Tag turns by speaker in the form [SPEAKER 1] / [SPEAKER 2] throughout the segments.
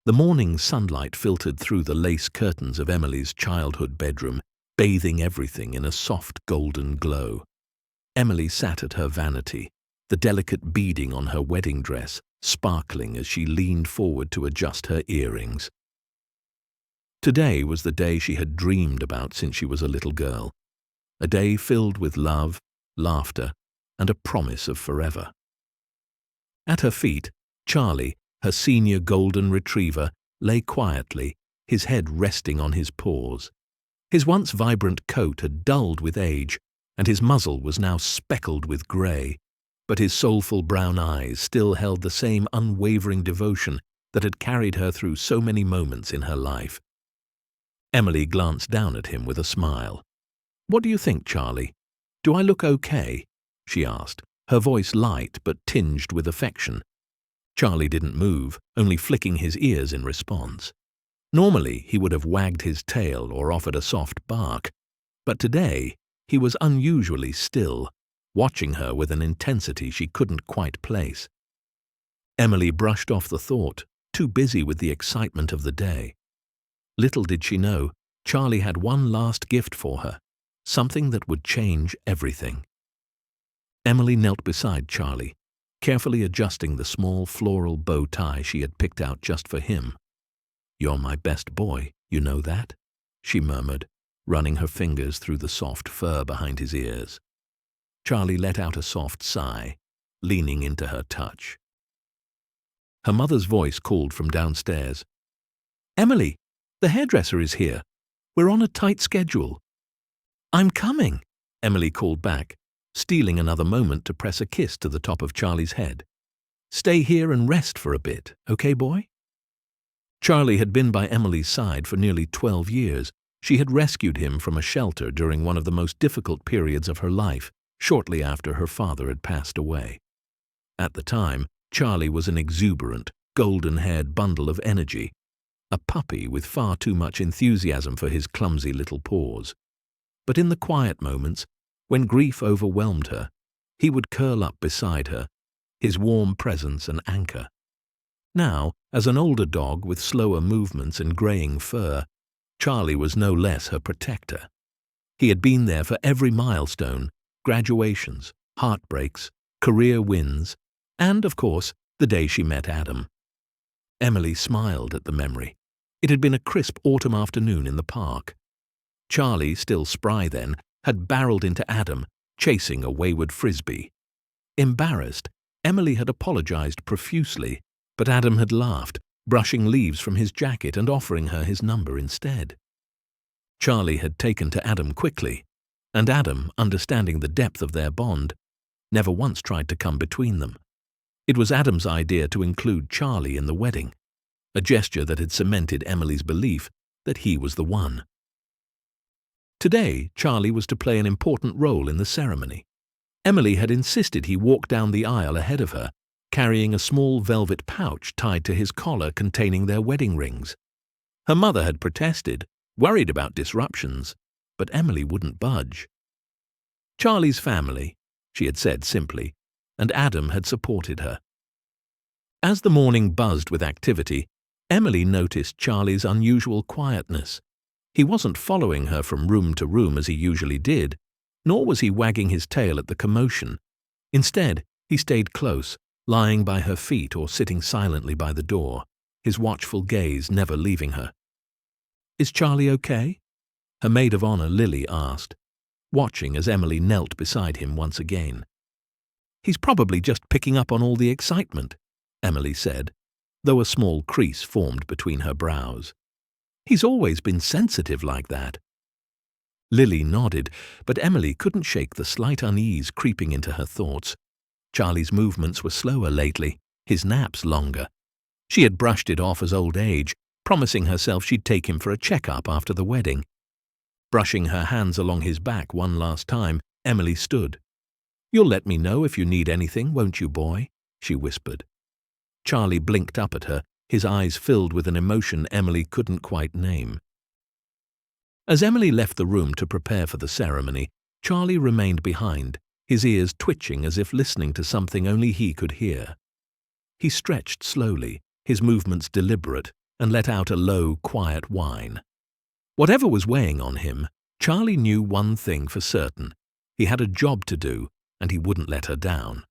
[SPEAKER 1] The morning sunlight filtered through the lace curtains of Emily's childhood bedroom, bathing everything in a soft golden glow. Emily sat at her vanity, the delicate beading on her wedding dress sparkling as she leaned forward to adjust her earrings. Today was the day she had dreamed about since she was a little girl, a day filled with love, laughter, and a promise of forever. At her feet, Charlie, her senior golden retriever, lay quietly, his head resting on his paws. His once vibrant coat had dulled with age, and his muzzle was now speckled with grey, but his soulful brown eyes still held the same unwavering devotion that had carried her through so many moments in her life. Emily glanced down at him with a smile. "What do you think, Charlie? Do I look okay?" she asked, her voice light but tinged with affection. Charlie didn't move, only flicking his ears in response. Normally, he would have wagged his tail or offered a soft bark, but today he was unusually still, watching her with an intensity she couldn't quite place. Emily brushed off the thought, too busy with the excitement of the day. Little did she know, Charlie had one last gift for her, something that would change everything. Emily knelt beside Charlie, carefully adjusting the small floral bow tie she had picked out just for him. "You're my best boy, you know that?" she murmured, running her fingers through the soft fur behind his ears. Charlie let out a soft sigh, leaning into her touch. Her mother's voice called from downstairs. "Emily, the hairdresser is here. We're on a tight schedule." "I'm coming," Emily called back, stealing another moment to press a kiss to the top of Charlie's head. "Stay here and rest for a bit, okay, boy?" Charlie had been by Emily's side for nearly 12 years. She had rescued him from a shelter during one of the most difficult periods of her life, shortly after her father had passed away. At the time, Charlie was an exuberant, golden-haired bundle of energy, a puppy with far too much enthusiasm for his clumsy little paws. But in the quiet moments, when grief overwhelmed her, he would curl up beside her, his warm presence an anchor. Now, as an older dog with slower movements and greying fur, Charlie was no less her protector. He had been there for every milestone, graduations, heartbreaks, career wins, and, of course, the day she met Adam. Emily smiled at the memory. It had been a crisp autumn afternoon in the park. Charlie, still spry then, had barreled into Adam, chasing a wayward frisbee. Embarrassed, Emily had apologized profusely, but Adam had laughed, brushing leaves from his jacket and offering her his number instead. Charlie had taken to Adam quickly, and Adam, understanding the depth of their bond, never once tried to come between them. It was Adam's idea to include Charlie in the wedding, a gesture that had cemented Emily's belief that he was the one. Today, Charlie was to play an important role in the ceremony. Emily had insisted he walk down the aisle ahead of her, carrying a small velvet pouch tied to his collar containing their wedding rings. Her mother had protested, worried about disruptions, but Emily wouldn't budge. "Charlie's family," she had said simply, and Adam had supported her. As the morning buzzed with activity, Emily noticed Charlie's unusual quietness. He wasn't following her from room to room as he usually did, nor was he wagging his tail at the commotion. Instead, he stayed close, lying by her feet or sitting silently by the door, his watchful gaze never leaving her. "Is Charlie okay?" her maid of honor Lily asked, watching as Emily knelt beside him once again. "He's probably just picking up on all the excitement," Emily said, though a small crease formed between her brows. "He's always been sensitive like that." Lily nodded, but Emily couldn't shake the slight unease creeping into her thoughts. Charlie's movements were slower lately, his naps longer. She had brushed it off as old age, promising herself she'd take him for a checkup after the wedding. Brushing her hands along his back one last time, Emily stood. "You'll let me know if you need anything, won't you, boy?" she whispered. Charlie blinked up at her, his eyes filled with an emotion Emily couldn't quite name. As Emily left the room to prepare for the ceremony, Charlie remained behind, his ears twitching as if listening to something only he could hear. He stretched slowly, his movements deliberate, and let out a low, quiet whine. Whatever was weighing on him, Charlie knew one thing for certain. He had a job to do, and he wouldn't let her down.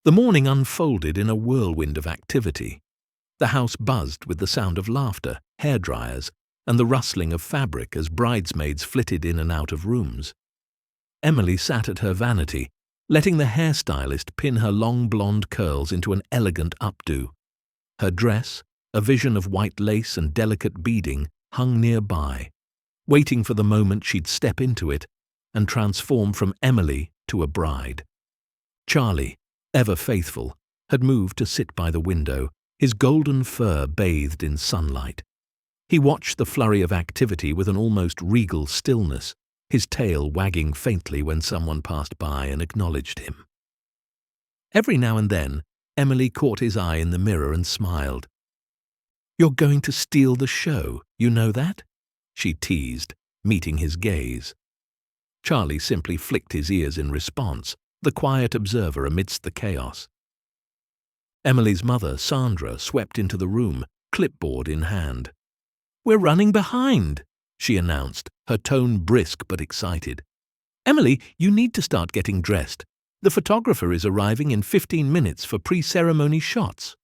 [SPEAKER 1] The morning unfolded in a whirlwind of activity. The house buzzed with the sound of laughter, hairdryers, and the rustling of fabric as bridesmaids flitted in and out of rooms. Emily sat at her vanity, letting the hairstylist pin her long blonde curls into an elegant updo. Her dress, a vision of white lace and delicate beading, hung nearby, waiting for the moment she'd step into it and transform from Emily to a bride. Charlie, ever faithful, had moved to sit by the window, his golden fur bathed in sunlight. He watched the flurry of activity with an almost regal stillness, his tail wagging faintly when someone passed by and acknowledged him. Every now and then, Emily caught his eye in the mirror and smiled. "You're going to steal the show, you know that?" she teased, meeting his gaze. Charlie simply flicked his ears in response, the quiet observer amidst the chaos. Emily's mother, Sandra, swept into the room, clipboard in hand. "We're running behind," she announced, her tone brisk but excited. "Emily, you need to start getting dressed. The photographer is arriving in 15 minutes for pre-ceremony shots."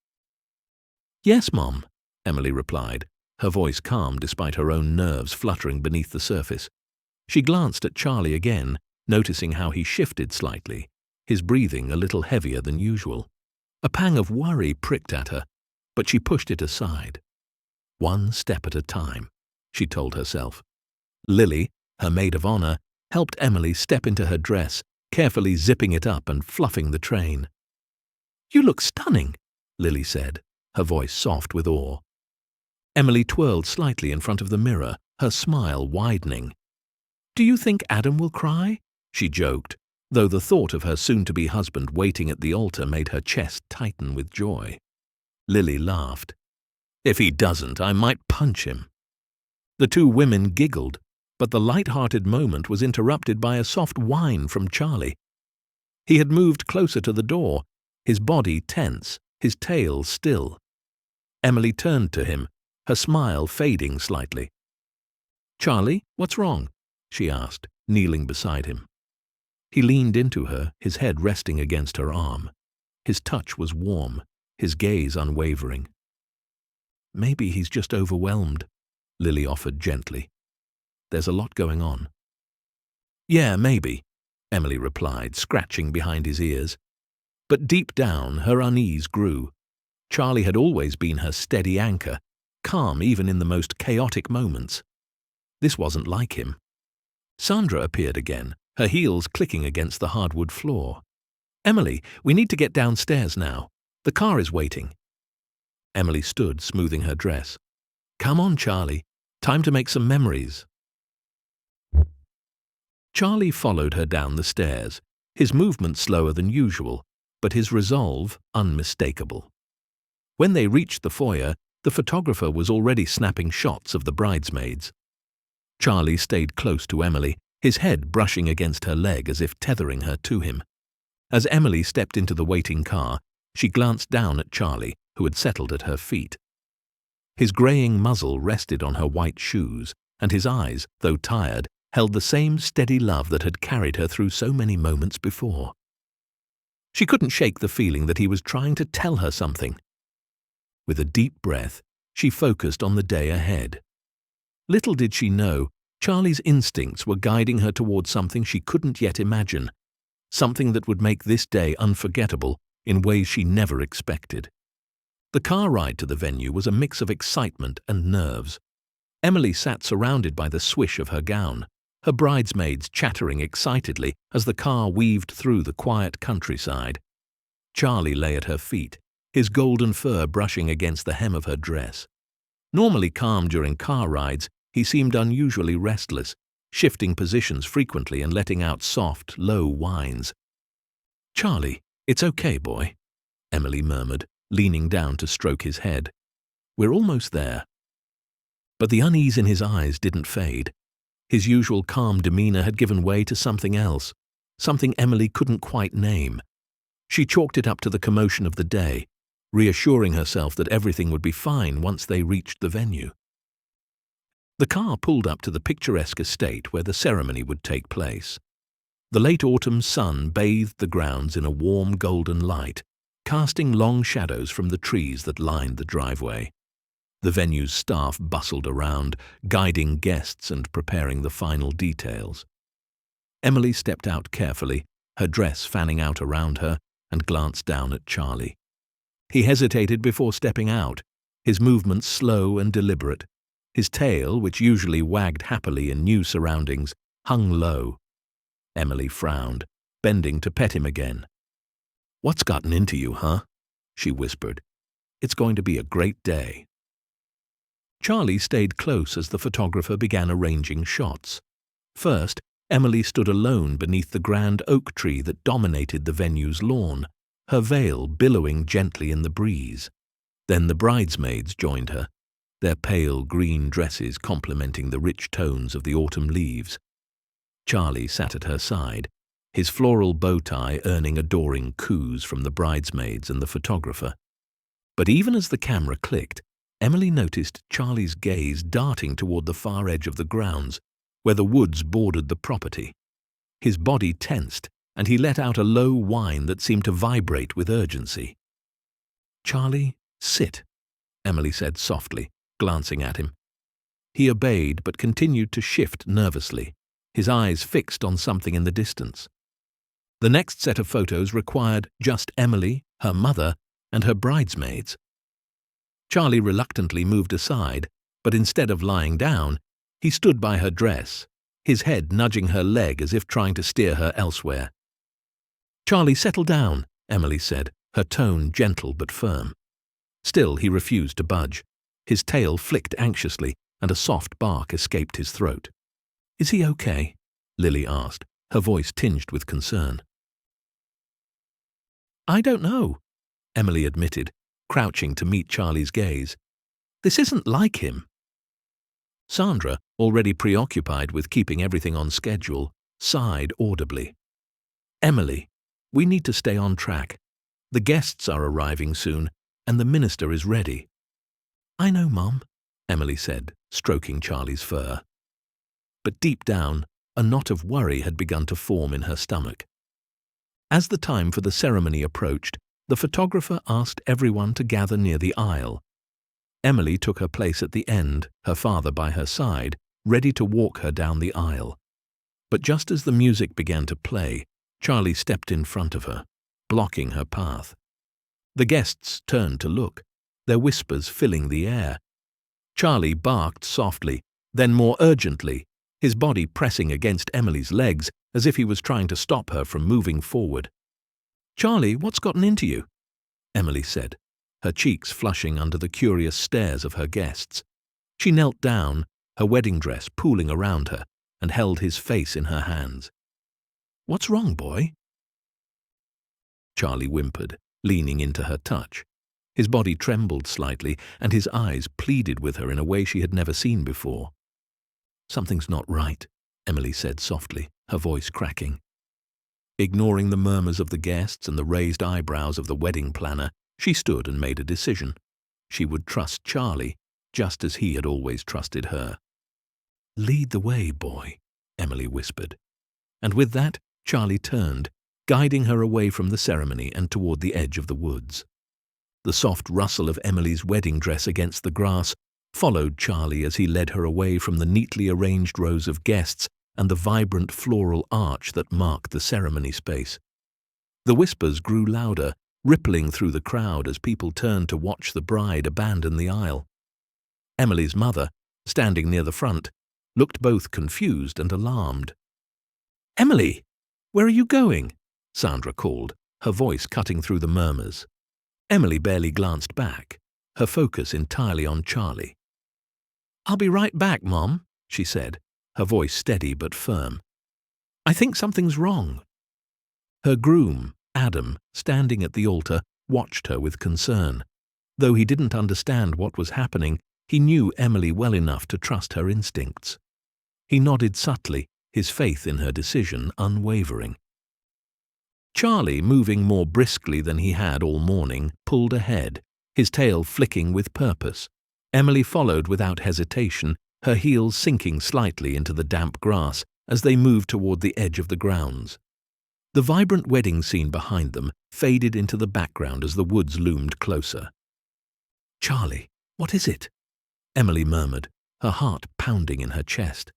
[SPEAKER 1] "Yes, Mom," Emily replied, her voice calm despite her own nerves fluttering beneath the surface. She glanced at Charlie again, noticing how he shifted slightly, his breathing a little heavier than usual. A pang of worry pricked at her, but she pushed it aside. One step at a time, she told herself. Lily, her maid of honor, helped Emily step into her dress, carefully zipping it up and fluffing the train. "You look stunning," Lily said, her voice soft with awe. Emily twirled slightly in front of the mirror, her smile widening. "Do you think Adam will cry?" she joked, though the thought of her soon-to-be husband waiting at the altar made her chest tighten with joy. Lily laughed. "If he doesn't, I might punch him." The two women giggled, but the light-hearted moment was interrupted by a soft whine from Charlie. He had moved closer to the door, his body tense, his tail still. Emily turned to him, her smile fading slightly. "Charlie, what's wrong?" she asked, kneeling beside him. He leaned into her, his head resting against her arm. His touch was warm, his gaze unwavering. "Maybe he's just overwhelmed," Lily offered gently. "There's a lot going on." "Yeah, maybe," Emily replied, scratching behind his ears. But deep down, her unease grew. Charlie had always been her steady anchor, calm even in the most chaotic moments. This wasn't like him. Sandra appeared again, her heels clicking against the hardwood floor. "Emily, we need to get downstairs now. The car is waiting." Emily stood, smoothing her dress. "Come on, Charlie. Time to make some memories." Charlie followed her down the stairs, his movement slower than usual, but his resolve unmistakable. When they reached the foyer, the photographer was already snapping shots of the bridesmaids. Charlie stayed close to Emily, his head brushing against her leg as if tethering her to him. As Emily stepped into the waiting car, she glanced down at Charlie, who had settled at her feet. His greying muzzle rested on her white shoes, and his eyes, though tired, held the same steady love that had carried her through so many moments before. She couldn't shake the feeling that he was trying to tell her something. With a deep breath, she focused on the day ahead. Little did she know, Charlie's instincts were guiding her towards something she couldn't yet imagine, something that would make this day unforgettable in ways she never expected. The car ride to the venue was a mix of excitement and nerves. Emily sat surrounded by the swish of her gown, her bridesmaids chattering excitedly as the car weaved through the quiet countryside. Charlie lay at her feet, his golden fur brushing against the hem of her dress. Normally calm during car rides, he seemed unusually restless, shifting positions frequently and letting out soft, low whines. "Charlie, it's okay, boy," Emily murmured, leaning down to stroke his head. "We're almost there." But the unease in his eyes didn't fade. His usual calm demeanor had given way to something else, something Emily couldn't quite name. She chalked it up to the commotion of the day, reassuring herself that everything would be fine once they reached the venue. The car pulled up to the picturesque estate where the ceremony would take place. The late autumn sun bathed the grounds in a warm golden light, casting long shadows from the trees that lined the driveway. The venue's staff bustled around, guiding guests and preparing the final details. Emily stepped out carefully, her dress fanning out around her, and glanced down at Charlie. He hesitated before stepping out, his movements slow and deliberate. His tail, which usually wagged happily in new surroundings, hung low. Emily frowned, bending to pet him again. "What's gotten into you, huh?" she whispered. "It's going to be a great day." Charlie stayed close as the photographer began arranging shots. First, Emily stood alone beneath the grand oak tree that dominated the venue's lawn, her veil billowing gently in the breeze. Then the bridesmaids joined her, their pale green dresses complementing the rich tones of the autumn leaves. Charlie sat at her side, his floral bow tie earning adoring coos from the bridesmaids and the photographer. But even as the camera clicked, Emily noticed Charlie's gaze darting toward the far edge of the grounds, where the woods bordered the property. His body tensed, and he let out a low whine that seemed to vibrate with urgency. "Charlie, sit," Emily said softly, glancing at him. He obeyed but continued to shift nervously, his eyes fixed on something in the distance. The next set of photos required just Emily, her mother, and her bridesmaids. Charlie reluctantly moved aside, but instead of lying down, he stood by her dress, his head nudging her leg as if trying to steer her elsewhere. "Charlie, settle down," Emily said, her tone gentle but firm. Still, he refused to budge. His tail flicked anxiously, and a soft bark escaped his throat. "Is he okay?" Lily asked, her voice tinged with concern. "I don't know," Emily admitted, crouching to meet Charlie's gaze. "This isn't like him." Sandra, already preoccupied with keeping everything on schedule, sighed audibly. "Emily, we need to stay on track. The guests are arriving soon, and the minister is ready." "I know, Mum," Emily said, stroking Charlie's fur. But deep down, a knot of worry had begun to form in her stomach. As the time for the ceremony approached, the photographer asked everyone to gather near the aisle. Emily took her place at the end, her father by her side, ready to walk her down the aisle. But just as the music began to play, Charlie stepped in front of her, blocking her path. The guests turned to look, their whispers filling the air. Charlie barked softly, then more urgently, his body pressing against Emily's legs as if he was trying to stop her from moving forward. "Charlie, what's gotten into you?" Emily said, her cheeks flushing under the curious stares of her guests. She knelt down, her wedding dress pooling around her, and held his face in her hands. "What's wrong, boy?" Charlie whimpered, leaning into her touch. His body trembled slightly, and his eyes pleaded with her in a way she had never seen before. "Something's not right," Emily said softly, her voice cracking. Ignoring the murmurs of the guests and the raised eyebrows of the wedding planner, she stood and made a decision. She would trust Charlie, just as he had always trusted her. "Lead the way, boy," Emily whispered. And with that, Charlie turned, guiding her away from the ceremony and toward the edge of the woods. The soft rustle of Emily's wedding dress against the grass followed Charlie as he led her away from the neatly arranged rows of guests and the vibrant floral arch that marked the ceremony space. The whispers grew louder, rippling through the crowd as people turned to watch the bride abandon the aisle. Emily's mother, standing near the front, looked both confused and alarmed. "Emily, where are you going?" Sandra called, her voice cutting through the murmurs. Emily barely glanced back, her focus entirely on Charlie. "I'll be right back, Mom," she said, her voice steady but firm. "I think something's wrong." Her groom, Adam, standing at the altar, watched her with concern. Though he didn't understand what was happening, he knew Emily well enough to trust her instincts. He nodded subtly, his faith in her decision unwavering. Charlie, moving more briskly than he had all morning, pulled ahead, his tail flicking with purpose. Emily followed without hesitation, her heels sinking slightly into the damp grass as they moved toward the edge of the grounds. The vibrant wedding scene behind them faded into the background as the woods loomed closer. "Charlie, what is it?" Emily murmured, her heart pounding in her chest.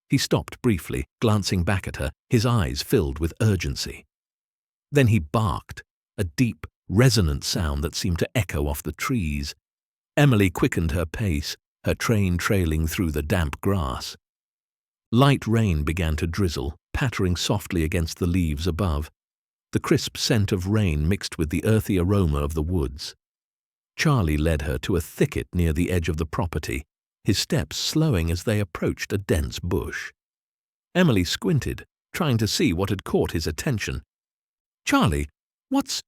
[SPEAKER 1] He stopped briefly, glancing back at her, his eyes filled with urgency. Then he barked, a deep, resonant sound that seemed to echo off the trees. Emily quickened her pace, her train trailing through the damp grass. Light rain began to drizzle, pattering softly against the leaves above, the crisp scent of rain mixed with the earthy aroma of the woods. Charlie led her to a thicket near the edge of the property, his steps slowing as they approached a dense bush. Emily squinted, trying to see what had caught his attention. "Charlie, what's—"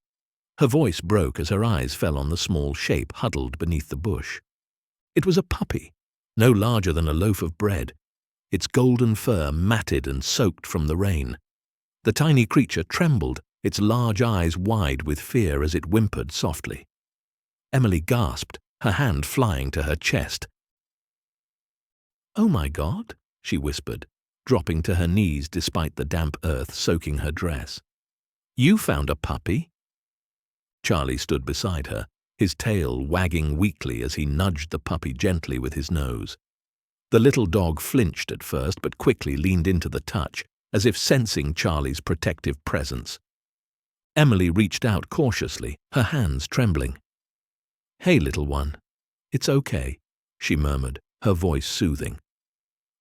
[SPEAKER 1] Her voice broke as her eyes fell on the small shape huddled beneath the bush. It was a puppy, no larger than a loaf of bread, its golden fur matted and soaked from the rain. The tiny creature trembled, its large eyes wide with fear as it whimpered softly. Emily gasped, her hand flying to her chest. "Oh my God," she whispered, dropping to her knees despite the damp earth soaking her dress. "You found a puppy?" Charlie stood beside her, his tail wagging weakly as he nudged the puppy gently with his nose. The little dog flinched at first but quickly leaned into the touch, as if sensing Charlie's protective presence. Emily reached out cautiously, her hands trembling. "Hey, little one. It's okay," she murmured, her voice soothing.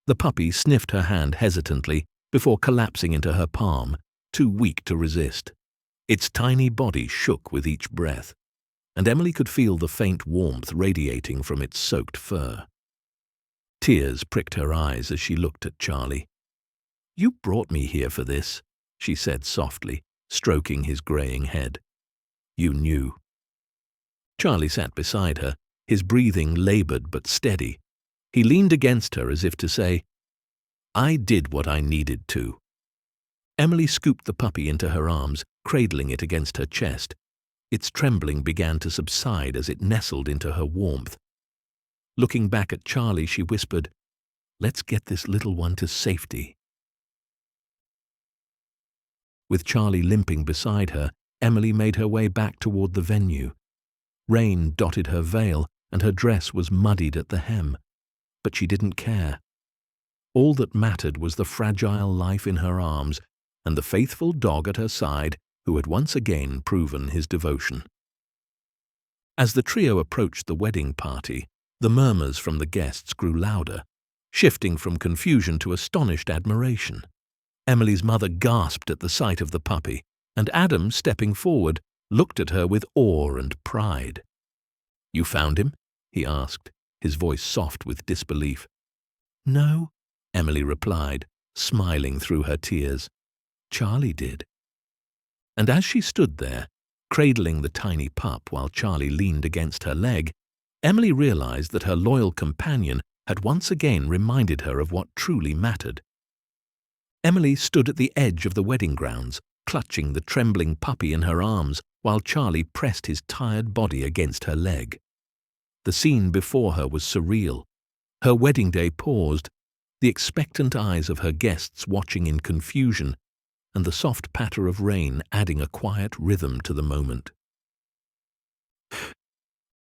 [SPEAKER 1] The puppy sniffed her hand hesitantly before collapsing into her palm, too weak to resist. Its tiny body shook with each breath, and Emily could feel the faint warmth radiating from its soaked fur. Tears pricked her eyes as she looked at Charlie. "You brought me here for this," she said softly, stroking his graying head. "You knew." Charlie sat beside her, his breathing labored but steady. He leaned against her as if to say, "I did what I needed to." Emily scooped the puppy into her arms, cradling it against her chest. Its trembling began to subside as it nestled into her warmth. Looking back at Charlie, she whispered, "Let's get this little one to safety." With Charlie limping beside her, Emily made her way back toward the venue. Rain dotted her veil, and her dress was muddied at the hem. But she didn't care. All that mattered was the fragile life in her arms and the faithful dog at her side who had once again proven his devotion. As the trio approached the wedding party, the murmurs from the guests grew louder, shifting from confusion to astonished admiration. Emily's mother gasped at the sight of the puppy, and Adam, stepping forward, looked at her with awe and pride. "You found him?" he asked, his voice soft with disbelief. "No," Emily replied, smiling through her tears. "Charlie did." And as she stood there, cradling the tiny pup while Charlie leaned against her leg, Emily realized that her loyal companion had once again reminded her of what truly mattered. Emily stood at the edge of the wedding grounds, clutching the trembling puppy in her arms while Charlie pressed his tired body against her leg. The scene before her was surreal. Her wedding day paused, the expectant eyes of her guests watching in confusion, and the soft patter of rain adding a quiet rhythm to the moment.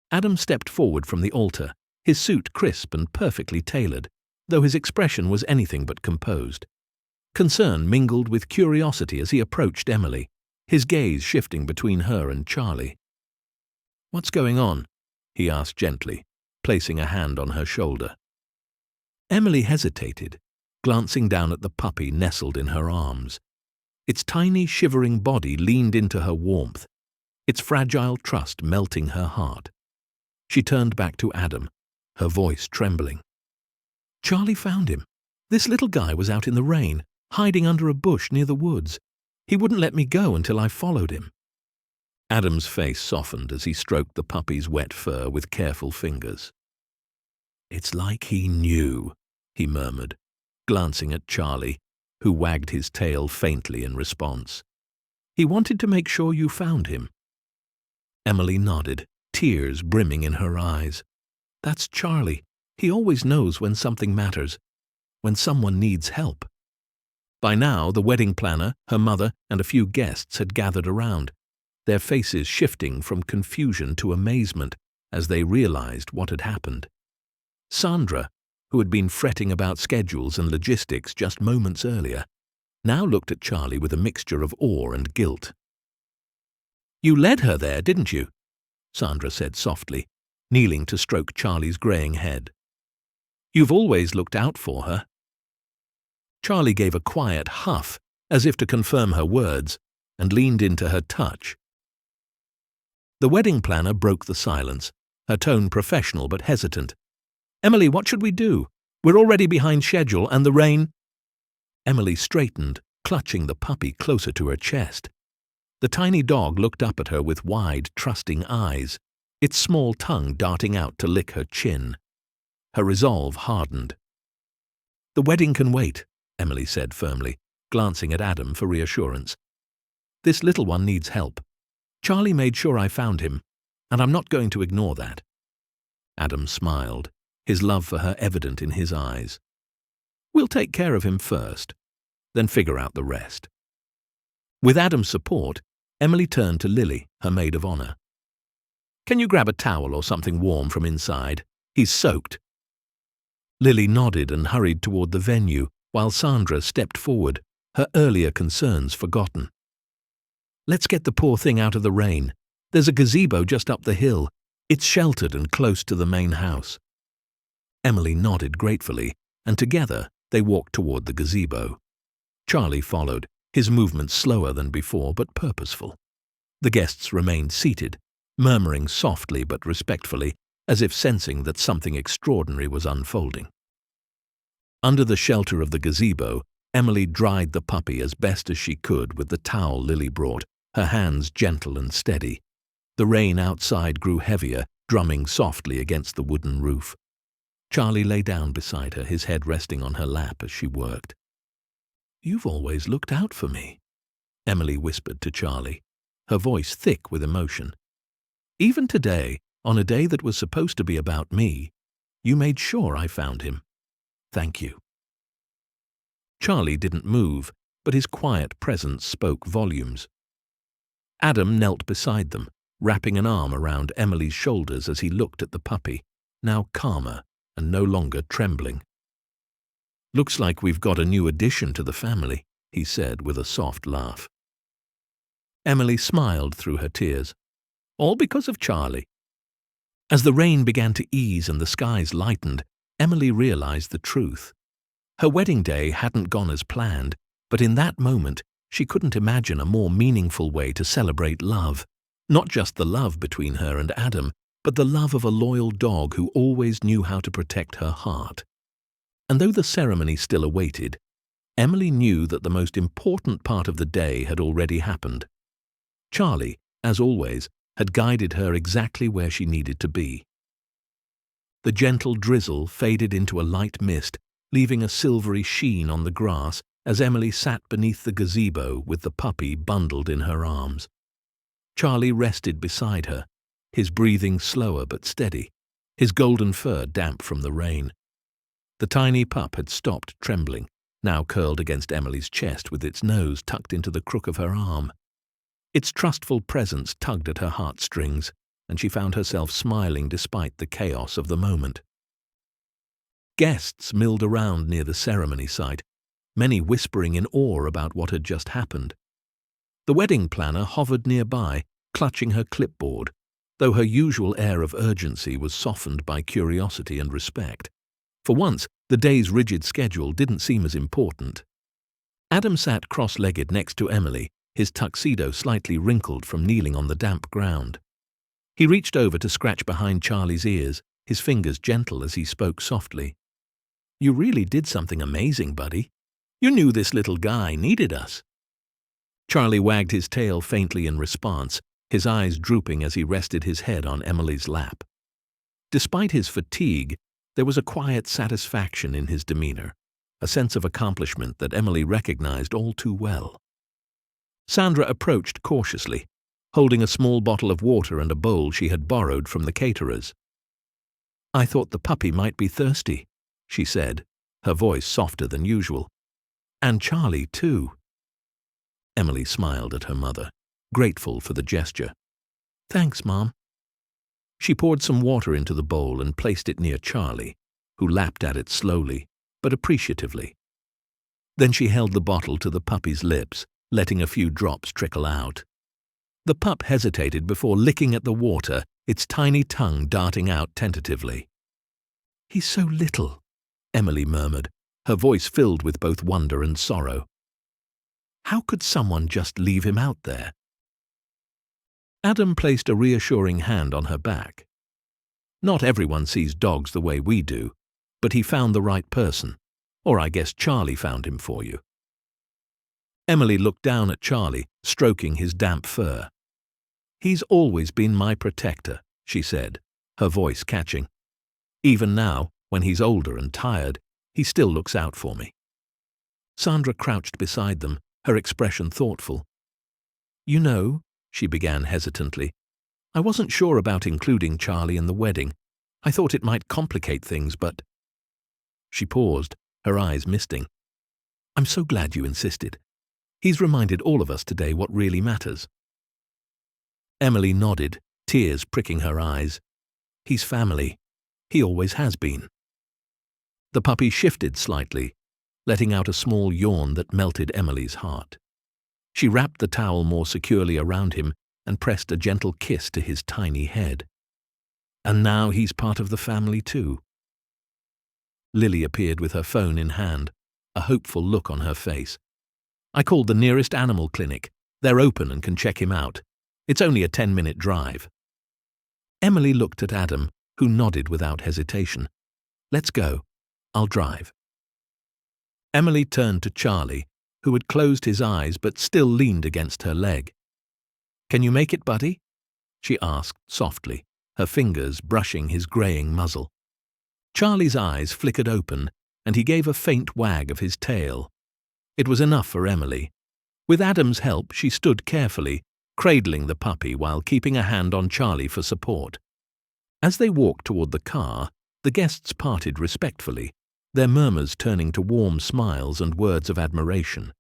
[SPEAKER 1] Adam stepped forward from the altar, his suit crisp and perfectly tailored, though his expression was anything but composed. Concern mingled with curiosity as he approached Emily, his gaze shifting between her and Charlie. "What's going on?" he asked gently, placing a hand on her shoulder. Emily hesitated, glancing down at the puppy nestled in her arms. Its tiny, shivering body leaned into her warmth, its fragile trust melting her heart. She turned back to Adam, her voice trembling. "Charlie found him. This little guy was out in the rain, hiding under a bush near the woods. He wouldn't let me go until I followed him." Adam's face softened as he stroked the puppy's wet fur with careful fingers. "It's like he knew," he murmured, glancing at Charlie, who wagged his tail faintly in response. He wanted to make sure you found him." Emily nodded, tears brimming in her eyes. "That's Charlie. He always knows when something matters, when someone needs help." By now, the wedding planner, her mother, and a few guests had gathered around, their faces shifting from confusion to amazement as they realized what had happened. Sandra, who had been fretting about schedules and logistics just moments earlier, now looked at Charlie with a mixture of awe and guilt. "You led her there, didn't you?" Sandra said softly, kneeling to stroke Charlie's greying head. "You've always looked out for her." Charlie gave a quiet huff, as if to confirm her words, and leaned into her touch. The wedding planner broke the silence, her tone professional but hesitant. "Emily, what should we do? We're already behind schedule, and the rain—" Emily straightened, clutching the puppy closer to her chest. The tiny dog looked up at her with wide, trusting eyes, its small tongue darting out to lick her chin. Her resolve hardened. "The wedding can wait," Emily said firmly, glancing at Adam for reassurance. "This little one needs help. Charlie made sure I found him, and I'm not going to ignore that." Adam smiled, his love for her evident in his eyes. "We'll take care of him first, then figure out the rest." With Adam's support, Emily turned to Lily, her maid of honor. "Can you grab a towel or something warm from inside? He's soaked." Lily nodded and hurried toward the venue, while Sandra stepped forward, her earlier concerns forgotten. "Let's get the poor thing out of the rain. There's a gazebo just up the hill. It's sheltered and close to the main house." Emily nodded gratefully, and together they walked toward the gazebo. Charlie followed, his movements slower than before but purposeful. The guests remained seated, murmuring softly but respectfully, as if sensing that something extraordinary was unfolding. Under the shelter of the gazebo, Emily dried the puppy as best as she could with the towel Lily brought, her hands gentle and steady. The rain outside grew heavier, drumming softly against the wooden roof. Charlie lay down beside her, his head resting on her lap as she worked. "You've always looked out for me," Emily whispered to Charlie, her voice thick with emotion. "Even today, on a day that was supposed to be about me, you made sure I found him. Thank you." Charlie didn't move, but his quiet presence spoke volumes. Adam knelt beside them, wrapping an arm around Emily's shoulders as he looked at the puppy, now calmer and no longer trembling. "Looks like we've got a new addition to the family," he said with a soft laugh. Emily smiled through her tears. "All because of Charlie." As the rain began to ease and the skies lightened, Emily realized the truth. Her wedding day hadn't gone as planned, but in that moment she couldn't imagine a more meaningful way to celebrate love. Not just the love between her and Adam, but the love of a loyal dog who always knew how to protect her heart. And though the ceremony still awaited, Emily knew that the most important part of the day had already happened. Charlie, as always, had guided her exactly where she needed to be. The gentle drizzle faded into a light mist, leaving a silvery sheen on the grass as Emily sat beneath the gazebo with the puppy bundled in her arms. Charlie rested beside her, his breathing slower but steady, his golden fur damp from the rain. The tiny pup had stopped trembling, now curled against Emily's chest with its nose tucked into the crook of her arm. Its trustful presence tugged at her heartstrings, and she found herself smiling despite the chaos of the moment. Guests milled around near the ceremony site, many whispering in awe about what had just happened. The wedding planner hovered nearby, clutching her clipboard, though her usual air of urgency was softened by curiosity and respect. For once, the day's rigid schedule didn't seem as important. Adam sat cross-legged next to Emily, his tuxedo slightly wrinkled from kneeling on the damp ground. He reached over to scratch behind Charlie's ears, his fingers gentle as he spoke softly. "You really did something amazing, buddy. You knew this little guy needed us." Charlie wagged his tail faintly in response, his eyes drooping as he rested his head on Emily's lap. Despite his fatigue, there was a quiet satisfaction in his demeanor, a sense of accomplishment that Emily recognized all too well. Sandra approached cautiously, holding a small bottle of water and a bowl she had borrowed from the caterers. "I thought the puppy might be thirsty," she said, her voice softer than usual. "And Charlie, too." Emily smiled at her mother, grateful for the gesture. "Thanks, Mom." She poured some water into the bowl and placed it near Charlie, who lapped at it slowly, but appreciatively. Then she held the bottle to the puppy's lips, letting a few drops trickle out. The pup hesitated before licking at the water, its tiny tongue darting out tentatively. "He's so little," Emily murmured, her voice filled with both wonder and sorrow. How could someone just leave him out there? Adam placed a reassuring hand on her back. "Not everyone sees dogs the way we do, but he found the right person. Or I guess Charlie found him for you." Emily looked down at Charlie, stroking his damp fur. "He's always been my protector," she said, her voice catching. "Even now, when he's older and tired, he still looks out for me." Sandra crouched beside them, her expression thoughtful. "You know," she began hesitantly, "I wasn't sure about including Charlie in the wedding. I thought it might complicate things, but—" She paused, her eyes misting. "I'm so glad you insisted. He's reminded all of us today what really matters." Emily nodded, tears pricking her eyes. "He's family. He always has been." The puppy shifted slightly, letting out a small yawn that melted Emily's heart. She wrapped the towel more securely around him and pressed a gentle kiss to his tiny head. "And now he's part of the family too." Lily appeared with her phone in hand, a hopeful look on her face. "I called the nearest animal clinic. They're open and can check him out. It's only a 10-minute drive." Emily looked at Adam, who nodded without hesitation. "Let's go. I'll drive." Emily turned to Charlie, who had closed his eyes but still leaned against her leg. "Can you make it, buddy?" she asked softly, her fingers brushing his greying muzzle. Charlie's eyes flickered open, and he gave a faint wag of his tail. It was enough for Emily. With Adam's help, she stood carefully, cradling the puppy while keeping a hand on Charlie for support. As they walked toward the car, the guests parted respectfully, their murmurs turning to warm smiles and words of admiration.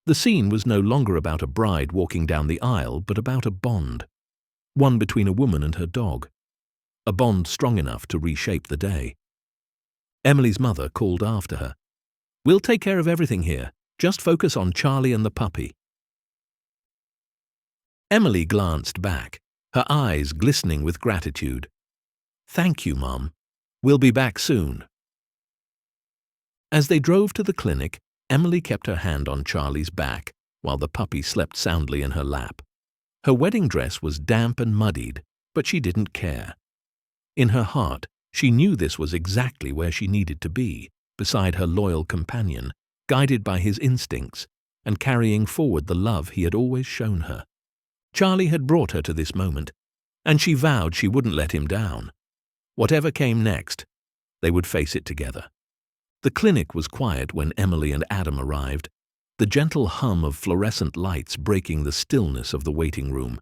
[SPEAKER 1] The scene was no longer about a bride walking down the aisle, but about a bond, one between a woman and her dog, a bond strong enough to reshape the day. Emily's mother called after her, "We'll take care of everything here. Just focus on Charlie and the puppy." Emily glanced back, her eyes glistening with gratitude. "Thank you, Mom. We'll be back soon." As they drove to the clinic, Emily kept her hand on Charlie's back while the puppy slept soundly in her lap. Her wedding dress was damp and muddied, but she didn't care. In her heart, she knew this was exactly where she needed to be, beside her loyal companion, guided by his instincts and carrying forward the love he had always shown her. Charlie had brought her to this moment, and she vowed she wouldn't let him down. Whatever came next, they would face it together. The clinic was quiet when Emily and Adam arrived, the gentle hum of fluorescent lights breaking the stillness of the waiting room.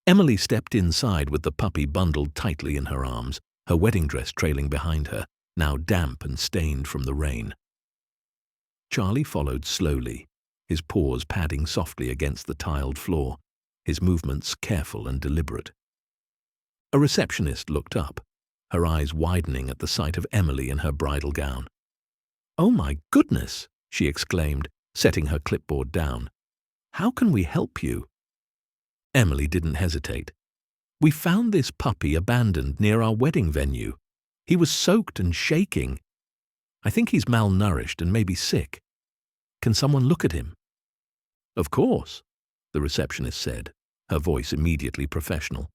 [SPEAKER 1] Emily stepped inside with the puppy bundled tightly in her arms, her wedding dress trailing behind her, now damp and stained from the rain. Charlie followed slowly, his paws padding softly against the tiled floor, his movements careful and deliberate. A receptionist looked up, her eyes widening at the sight of Emily in her bridal gown. "Oh my goodness!" she exclaimed, setting her clipboard down. "How can we help you?" Emily didn't hesitate. "We found this puppy abandoned near our wedding venue. He was soaked and shaking. I think he's malnourished and maybe sick. Can someone look at him?" "Of course," the receptionist said, her voice immediately professional.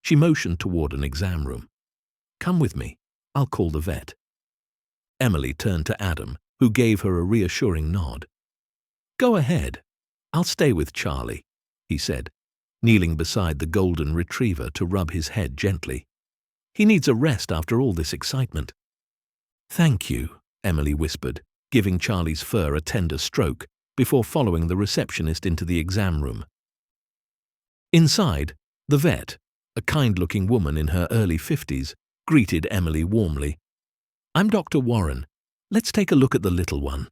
[SPEAKER 1] She motioned toward an exam room. "Come with me. I'll call the vet." Emily turned to Adam, who gave her a reassuring nod. "Go ahead. I'll stay with Charlie," he said, kneeling beside the golden retriever to rub his head gently. "He needs a rest after all this excitement." "Thank you," Emily whispered, giving Charlie's fur a tender stroke, before following the receptionist into the exam room. Inside, the vet, a kind-looking woman in her early 50s, greeted Emily warmly. "I'm Dr. Warren. Let's take a look at the little one."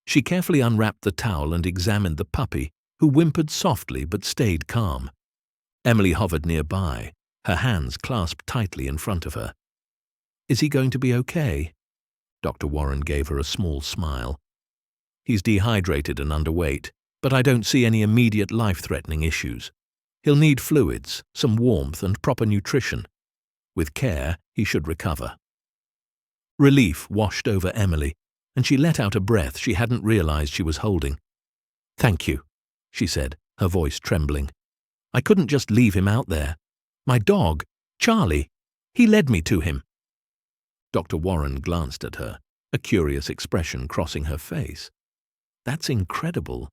[SPEAKER 1] She carefully unwrapped the towel and examined the puppy, who whimpered softly but stayed calm. Emily hovered nearby, her hands clasped tightly in front of her. "Is he going to be okay?" Dr. Warren gave her a small smile. "He's dehydrated and underweight, but I don't see any immediate life-threatening issues. He'll need fluids, some warmth, and proper nutrition. With care, he should recover." Relief washed over Emily, and she let out a breath she hadn't realized she was holding. "Thank you," she said, her voice trembling. "I couldn't just leave him out there. My dog, Charlie, he led me to him." Dr. Warren glanced at her, a curious expression crossing her face. "That's incredible.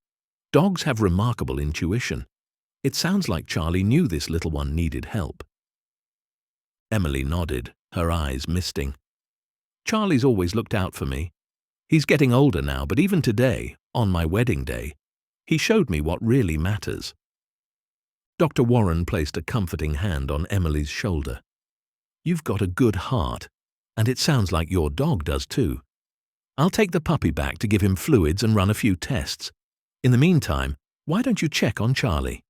[SPEAKER 1] Dogs have remarkable intuition. It sounds like Charlie knew this little one needed help." Emily nodded, her eyes misting. "Charlie's always looked out for me. He's getting older now, but even today, on my wedding day, he showed me what really matters." Dr. Warren placed a comforting hand on Emily's shoulder. "You've got a good heart, and it sounds like your dog does too. I'll take the puppy back to give him fluids and run a few tests. In the meantime, why don't you check on Charlie?"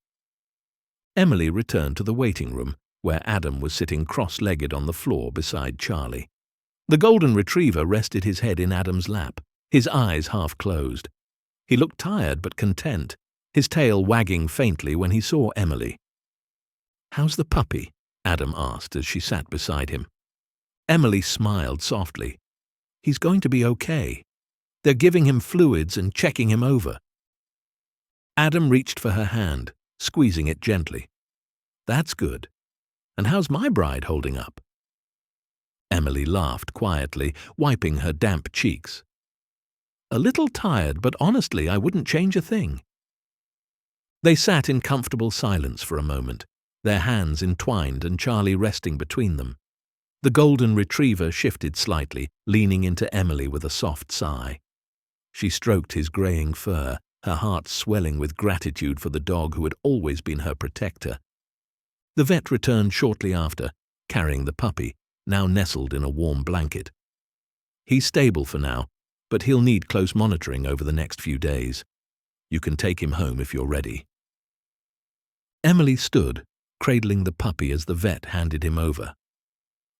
[SPEAKER 1] Emily returned to the waiting room, where Adam was sitting cross-legged on the floor beside Charlie. The golden retriever rested his head in Adam's lap, his eyes half closed. He looked tired but content, his tail wagging faintly when he saw Emily. "How's the puppy?" Adam asked as she sat beside him. Emily smiled softly. "He's going to be okay. They're giving him fluids and checking him over." Adam reached for her hand, squeezing it gently. "That's good. And how's my bride holding up?" Emily laughed quietly, wiping her damp cheeks. "A little tired, but honestly, I wouldn't change a thing." They sat in comfortable silence for a moment, their hands entwined and Charlie resting between them. The golden retriever shifted slightly, leaning into Emily with a soft sigh. She stroked his greying fur, her heart swelling with gratitude for the dog who had always been her protector. The vet returned shortly after, carrying the puppy, now nestled in a warm blanket. "He's stable for now, but he'll need close monitoring over the next few days. You can take him home if you're ready." Emily stood, cradling the puppy as the vet handed him over.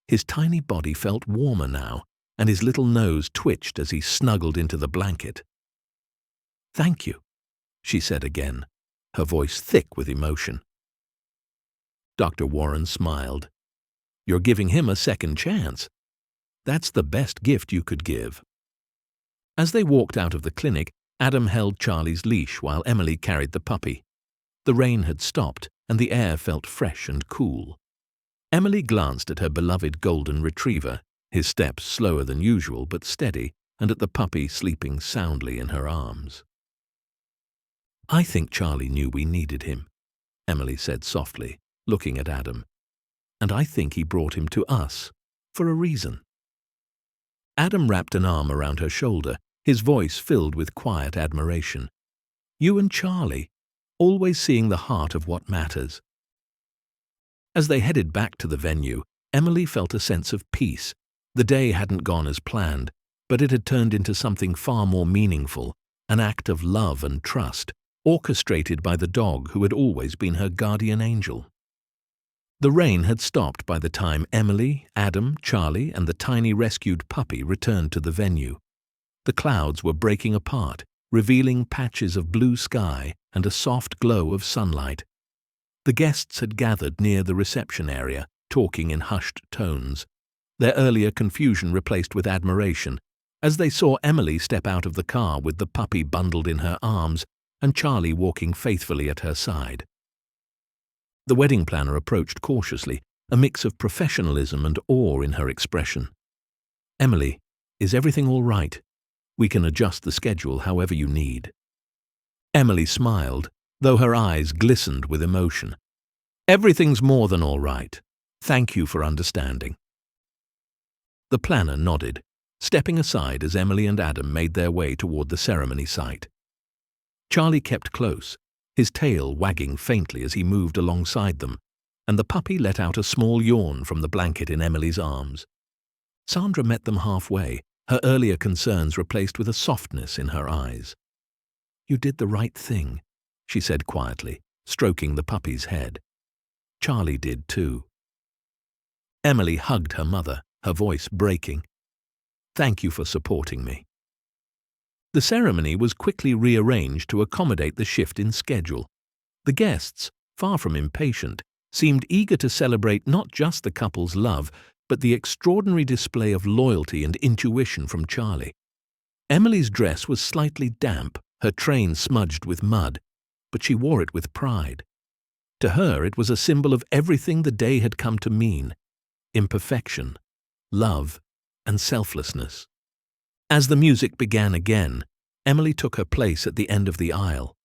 [SPEAKER 1] His tiny body felt warmer now, and his little nose twitched as he snuggled into the blanket. "Thank you," she said again, her voice thick with emotion. Dr. Warren smiled. "You're giving him a second chance. That's the best gift you could give." As they walked out of the clinic, Adam held Charlie's leash while Emily carried the puppy. The rain had stopped, and the air felt fresh and cool. Emily glanced at her beloved golden retriever, his steps slower than usual but steady, and at the puppy sleeping soundly in her arms. "I think Charlie knew we needed him," Emily said softly, looking at Adam. "And I think he brought him to us, for a reason." Adam wrapped an arm around her shoulder, his voice filled with quiet admiration. "You and Charlie, always seeing the heart of what matters." As they headed back to the venue, Emily felt a sense of peace. The day hadn't gone as planned, but it had turned into something far more meaningful, an act of love and trust, orchestrated by the dog who had always been her guardian angel. The rain had stopped by the time Emily, Adam, Charlie, and the tiny rescued puppy returned to the venue. The clouds were breaking apart, revealing patches of blue sky and a soft glow of sunlight. The guests had gathered near the reception area, talking in hushed tones, their earlier confusion replaced with admiration, as they saw Emily step out of the car with the puppy bundled in her arms and Charlie walking faithfully at her side. The wedding planner approached cautiously, a mix of professionalism and awe in her expression. "Emily, is everything all right? We can adjust the schedule however you need." Emily smiled, though her eyes glistened with emotion. "Everything's more than all right. Thank you for understanding." The planner nodded, stepping aside as Emily and Adam made their way toward the ceremony site. Charlie kept close, his tail wagging faintly as he moved alongside them, and the puppy let out a small yawn from the blanket in Emily's arms. Sandra met them halfway, her earlier concerns replaced with a softness in her eyes. "You did the right thing," she said quietly, stroking the puppy's head. Charlie did too. Emily hugged her mother, her voice breaking. "Thank you for supporting me." The ceremony was quickly rearranged to accommodate the shift in schedule. The guests, far from impatient, seemed eager to celebrate not just the couple's love, but the extraordinary display of loyalty and intuition from Charlie. Emily's dress was slightly damp, her train smudged with mud, but she wore it with pride. To her, it was a symbol of everything the day had come to mean: imperfection, love, and selflessness. As the music began again, Emily took her place at the end of the aisle.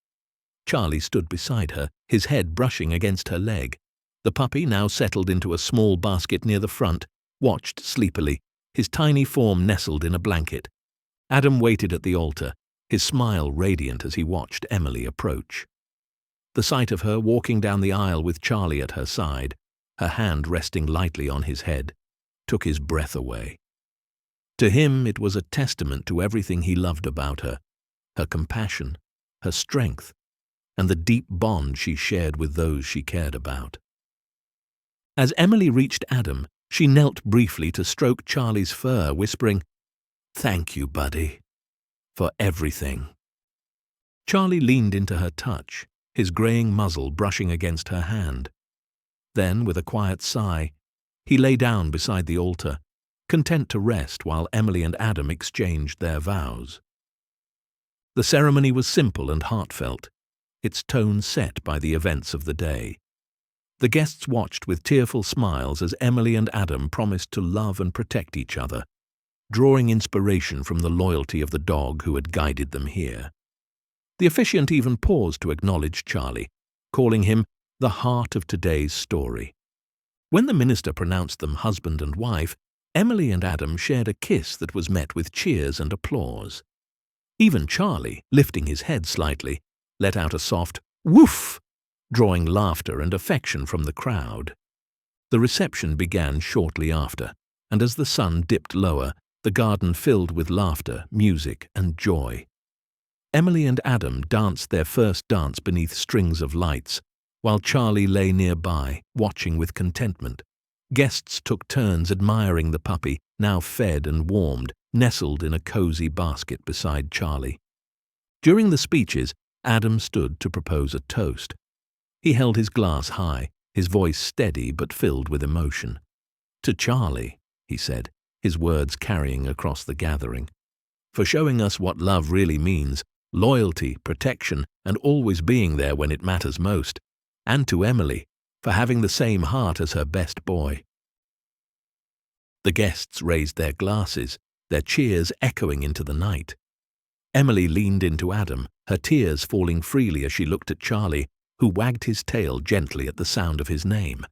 [SPEAKER 1] Charlie stood beside her, his head brushing against her leg. The puppy, now settled into a small basket near the front, watched sleepily, his tiny form nestled in a blanket. Adam waited at the altar, his smile radiant as he watched Emily approach. The sight of her walking down the aisle with Charlie at her side, her hand resting lightly on his head, took his breath away. To him, it was a testament to everything he loved about her: her compassion, her strength, and the deep bond she shared with those she cared about. As Emily reached Adam, she knelt briefly to stroke Charlie's fur, whispering, "Thank you, buddy, for everything." Charlie leaned into her touch, his graying muzzle brushing against her hand. Then, with a quiet sigh, he lay down beside the altar, content to rest while Emily and Adam exchanged their vows. The ceremony was simple and heartfelt, its tone set by the events of the day. The guests watched with tearful smiles as Emily and Adam promised to love and protect each other, drawing inspiration from the loyalty of the dog who had guided them here. The officiant even paused to acknowledge Charlie, calling him the heart of today's story. When the minister pronounced them husband and wife, Emily and Adam shared a kiss that was met with cheers and applause. Even Charlie, lifting his head slightly, let out a soft "woof," drawing laughter and affection from the crowd. The reception began shortly after, and as the sun dipped lower, the garden filled with laughter, music, and joy. Emily and Adam danced their first dance beneath strings of lights, while Charlie lay nearby, watching with contentment. Guests took turns admiring the puppy, now fed and warmed, nestled in a cozy basket beside Charlie. During the speeches, Adam stood to propose a toast. He held his glass high, his voice steady but filled with emotion. "To Charlie," he said, his words carrying across the gathering, "for showing us what love really means, loyalty, protection, and always being there when it matters most. And to Emily, for having the same heart as her best boy." The guests raised their glasses, their cheers echoing into the night. Emily leaned into Adam, her tears falling freely as she looked at Charlie, who wagged his tail gently at the sound of his name.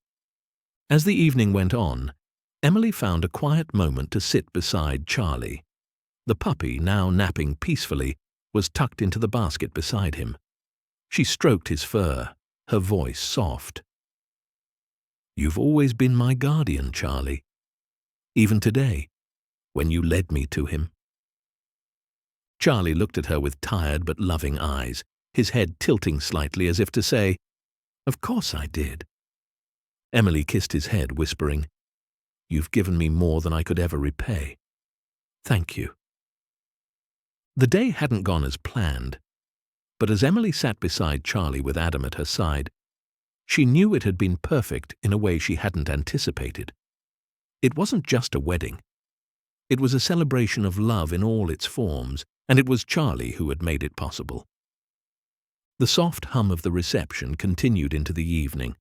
[SPEAKER 1] As the evening went on, Emily found a quiet moment to sit beside Charlie. The puppy, now napping peacefully, was tucked into the basket beside him. She stroked his fur, her voice soft. "You've always been my guardian, Charlie. Even today, when you led me to him." Charlie looked at her with tired but loving eyes, his head tilting slightly as if to say, "Of course I did." Emily kissed his head, whispering, "You've given me more than I could ever repay. Thank you." The day hadn't gone as planned, but as Emily sat beside Charlie with Adam at her side, she knew it had been perfect in a way she hadn't anticipated. It wasn't just a wedding. It was a celebration of love in all its forms, and it was Charlie who had made it possible. The soft hum of the reception continued into the evening,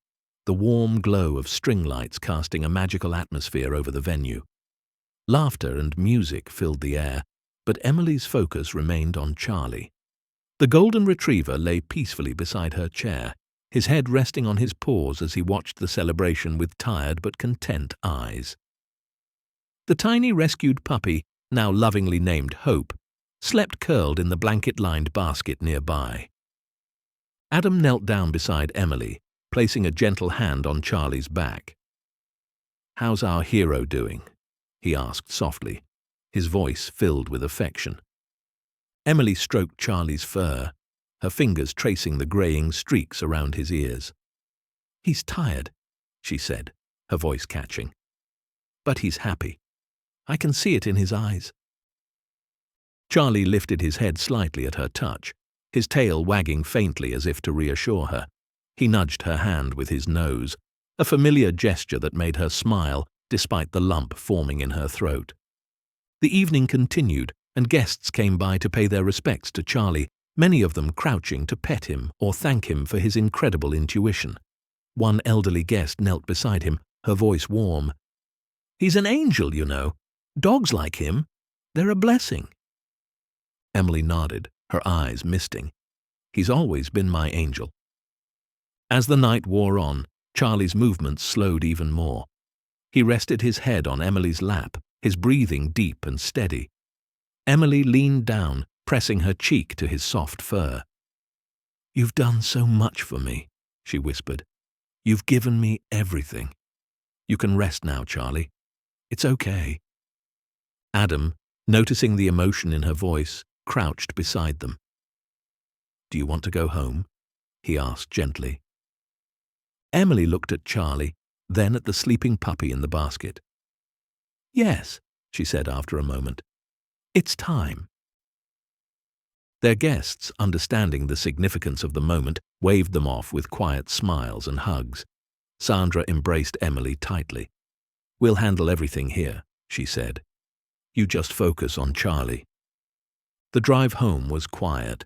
[SPEAKER 1] the warm glow of string lights casting a magical atmosphere over the venue. Laughter and music filled the air, but Emily's focus remained on Charlie. The golden retriever lay peacefully beside her chair, his head resting on his paws as he watched the celebration with tired but content eyes. The tiny rescued puppy, now lovingly named Hope, slept curled in the blanket-lined basket nearby. Adam knelt down beside Emily, placing a gentle hand on Charlie's back. "How's our hero doing?" he asked softly, his voice filled with affection. Emily stroked Charlie's fur, her fingers tracing the graying streaks around his ears. "He's tired," she said, her voice catching. "But he's happy. I can see it in his eyes." Charlie lifted his head slightly at her touch, his tail wagging faintly as if to reassure her. He nudged her hand with his nose, a familiar gesture that made her smile despite the lump forming in her throat. The evening continued, and guests came by to pay their respects to Charlie, many of them crouching to pet him or thank him for his incredible intuition. One elderly guest knelt beside him, her voice warm. "He's an angel, you know. Dogs like him, they're a blessing." Emily nodded, her eyes misting. "He's always been my angel." As the night wore on, Charlie's movements slowed even more. He rested his head on Emily's lap, his breathing deep and steady. Emily leaned down, pressing her cheek to his soft fur. "You've done so much for me," she whispered. "You've given me everything. You can rest now, Charlie. It's okay." Adam, noticing the emotion in her voice, crouched beside them. "Do you want to go home?" he asked gently. Emily looked at Charlie, then at the sleeping puppy in the basket. "Yes," she said after a moment. "It's time." Their guests, understanding the significance of the moment, waved them off with quiet smiles and hugs. Sandra embraced Emily tightly. "We'll handle everything here," she said. "You just focus on Charlie." The drive home was quiet.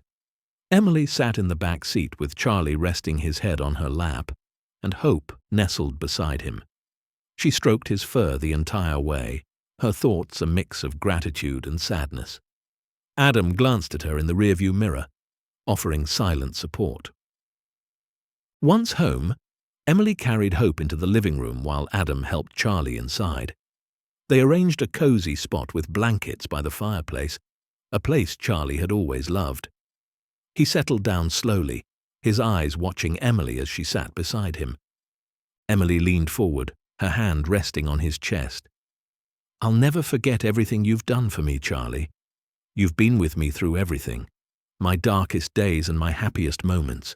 [SPEAKER 1] Emily sat in the back seat with Charlie resting his head on her lap, and Hope nestled beside him. She stroked his fur the entire way, her thoughts a mix of gratitude and sadness. Adam glanced at her in the rearview mirror, offering silent support. Once home, Emily carried Hope into the living room while Adam helped Charlie inside. They arranged a cozy spot with blankets by the fireplace, a place Charlie had always loved. He settled down slowly, his eyes watching Emily as she sat beside him. Emily leaned forward, her hand resting on his chest. "I'll never forget everything you've done for me, Charlie. You've been with me through everything, my darkest days and my happiest moments.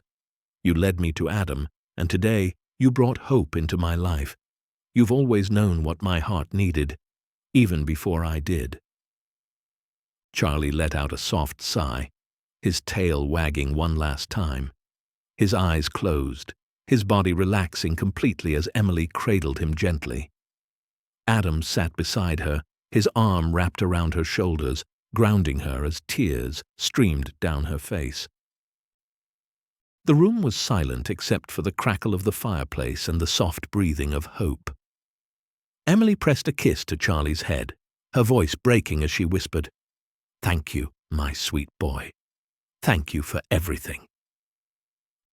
[SPEAKER 1] You led me to Adam, and today you brought Hope into my life. You've always known what my heart needed, even before I did." Charlie let out a soft sigh, his tail wagging one last time. His eyes closed, his body relaxing completely as Emily cradled him gently. Adam sat beside her, his arm wrapped around her shoulders, grounding her as tears streamed down her face. The room was silent except for the crackle of the fireplace and the soft breathing of Hope. Emily pressed a kiss to Charlie's head, her voice breaking as she whispered, "Thank you, my sweet boy. Thank you for everything."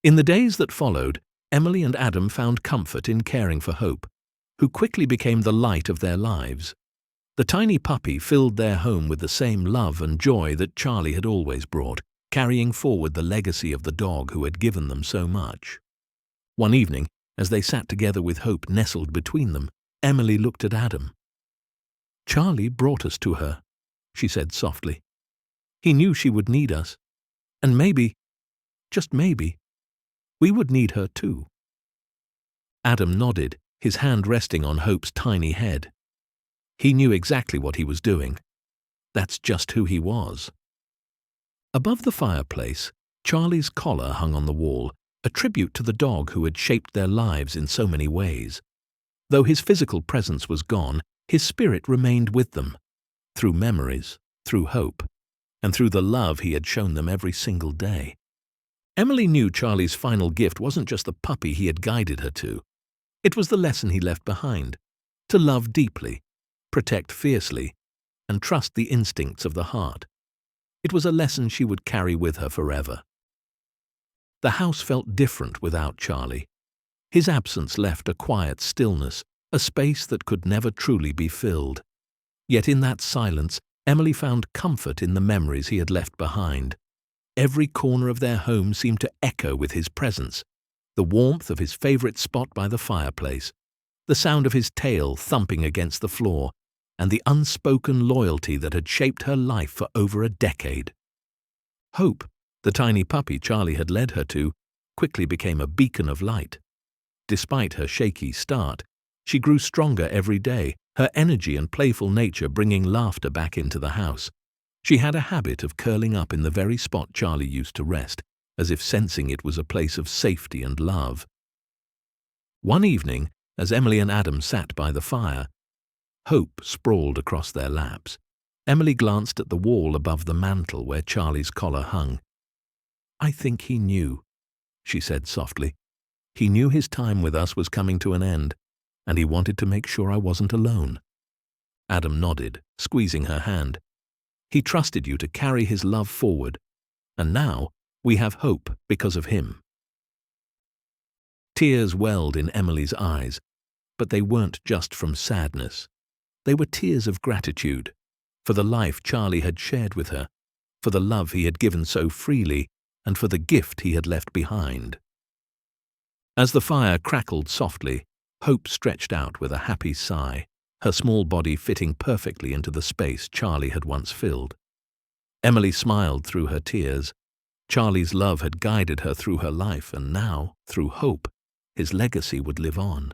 [SPEAKER 1] In the days that followed, Emily and Adam found comfort in caring for Hope, who quickly became the light of their lives. The tiny puppy filled their home with the same love and joy that Charlie had always brought, carrying forward the legacy of the dog who had given them so much. One evening, as they sat together with Hope nestled between them, Emily looked at Adam. "Charlie brought us to her," she said softly. "He knew she would need us, and maybe, just maybe, we would need her too." Adam nodded, his hand resting on Hope's tiny head. He knew exactly what he was doing. That's just who he was. Above the fireplace, Charlie's collar hung on the wall, a tribute to the dog who had shaped their lives in so many ways. Though his physical presence was gone, his spirit remained with them, through memories, through hope, and through the love he had shown them every single day. Emily knew Charlie's final gift wasn't just the puppy he had guided her to. It was the lesson he left behind, to love deeply, protect fiercely, and trust the instincts of the heart. It was a lesson she would carry with her forever. The house felt different without Charlie. His absence left a quiet stillness, a space that could never truly be filled. Yet in that silence, Emily found comfort in the memories he had left behind. Every corner of their home seemed to echo with his presence, the warmth of his favorite spot by the fireplace, the sound of his tail thumping against the floor, and the unspoken loyalty that had shaped her life for over a decade. Hope, the tiny puppy Charlie had led her to, quickly became a beacon of light. Despite her shaky start, she grew stronger every day, her energy and playful nature bringing laughter back into the house. She had a habit of curling up in the very spot Charlie used to rest, as if sensing it was a place of safety and love. One evening, as Emily and Adam sat by the fire, Hope sprawled across their laps. Emily glanced at the wall above the mantel where Charlie's collar hung. "I think he knew," she said softly. "He knew his time with us was coming to an end, and he wanted to make sure I wasn't alone." Adam nodded, squeezing her hand. "He trusted you to carry his love forward, and now we have hope because of him." Tears welled in Emily's eyes, but they weren't just from sadness. They were tears of gratitude, for the life Charlie had shared with her, for the love he had given so freely, and for the gift he had left behind. As the fire crackled softly, Hope stretched out with a happy sigh, her small body fitting perfectly into the space Charlie had once filled. Emily smiled through her tears. Charlie's love had guided her through her life, and now, through Hope, his legacy would live on.